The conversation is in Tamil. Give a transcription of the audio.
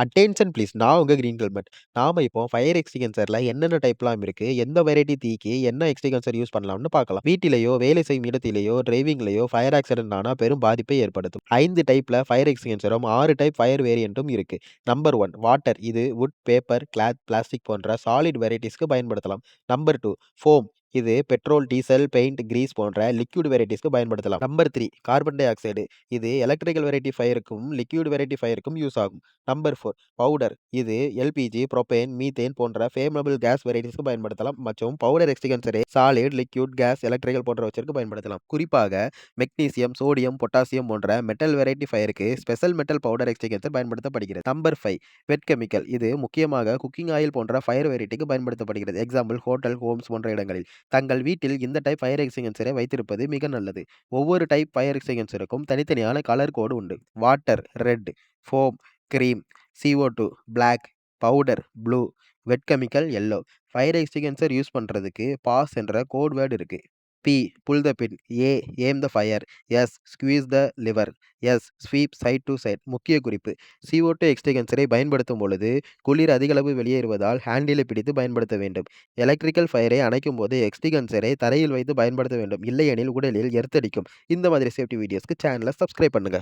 Attention please. நான் உங்க கிரீன் ஹெல்மெட். நாம இப்போ ஃபயர் எக்ஸ்டிங்ஷர்ல என்னென்ன டைப்லாம் இருக்கு? எந்த வெரைட்டி தீக்கு என்ன எக்ஸ்டிங்ஷர் யூஸ் பண்ணலாம்னு பார்க்கலாம். வீட்டிலேயோ, வேலை செய்யும் இடத்திலேயோ, டிரைவிங்லயோ ஃபயர் ஆக்சிடென்ட் ஆனா பெரும் பாதிப்பை ஏற்படுத்தும். 5 டைப்ல ஃபயர் எக்ஸ்டிங்ஷரும், 6 டைப் ஃபயர் வேரியன்ட்டும் இருக்கு. Number 1 water. இது வுட், பேப்பர், கிளாத், பிளாஸ்டிக் போன்ற சாலிட் வெரைட்டீஸ்க்கு பயன்படுத்தலாம். Number 2 foam. இது பெட்ரோல், டீசல், பெயிண்ட், கிரீஸ் போன்ற லிக்விட் வெரைட்டீஸ்க்கு பயன்படுத்தலாம். Number 3 carbon dioxide electrical variety ஃபயருக்கும், லிக்விட் வெரைட்டி ஃபயருக்கும் யூஸ் ஆகும். Number 4 powder. இது எல்பிஜி, புரோபேன், மீத்தேன் போன்ற ஃப்ளேமபிள் கேஸ் வெரைட்டீஸ்க்கு பயன்படுத்தலாம். மற்றும் பவுடர் எக்ஸ்டிங்ஷரை சாலிட், லிக்விட், கேஸ், எலக்ட்ரிக்கல் போன்றவற்றிற்கு பயன்படுத்தலாம். குறிப்பாக மெக்னீசியம், சோடியம், பொட்டாசியம் போன்ற மெட்டல் வெரைட்டி ஃபயருக்கு ஸ்பெஷல் மெட்டல் பவுடர் எக்ஸ்டிங்ஷர் பயன்படுத்தப்படுகிறது. Number 5 wet chemical. இது முக்கியமாக குக்கிங் ஆயில் போன்ற ஃபயர் வெரைட்டிக்கு பயன்படுத்தப்படுகிறது. எக்ஸாம்பிள் ஹோட்டல், ஹோம்ஸ் போன்ற இடங்களில். தங்கள் வீட்டில் இந்த டைப் ஃபயர் எக்ஸ்டிங்ஷரை வைத்திருப்பது மிக நல்லது. ஒவ்வொரு டைப் ஃபயர் எக்ஸ்டிங்ஷருக்கும் தனித்தனியான கலர் கோடு உண்டு. Water red, foam cream, CO2 black, powder blue, wet chemical yellow. Fire extinguisher use பண்றதுக்கு பாஸ் என்ற கோட் வேர்டு இருக்கு. P pull the pin. A aim the fire. S squeeze the lever. S sweep side to side. முக்கிய குறிப்பு: CO2 எக்ஸ்டிங்ஷரை பயன்படுத்தும் பொழுது குளிர் அதிகளவு வெளியேறுவதால் ஹேண்டிலை பிடித்து பயன்படுத்த வேண்டும். எலக்ட்ரிக்கல் ஃபயரை அணைக்கும் போது எக்ஸ்டிங்ஷரை தரையில் வைத்து பயன்படுத்த வேண்டும். இல்லையெனில் உடலில் எர்த்தடிக்கும். இந்த மாதிரி சேஃப்டி வீடியோஸ்க்கு சேனலை சப்ஸ்கிரைப் பண்ணுங்க.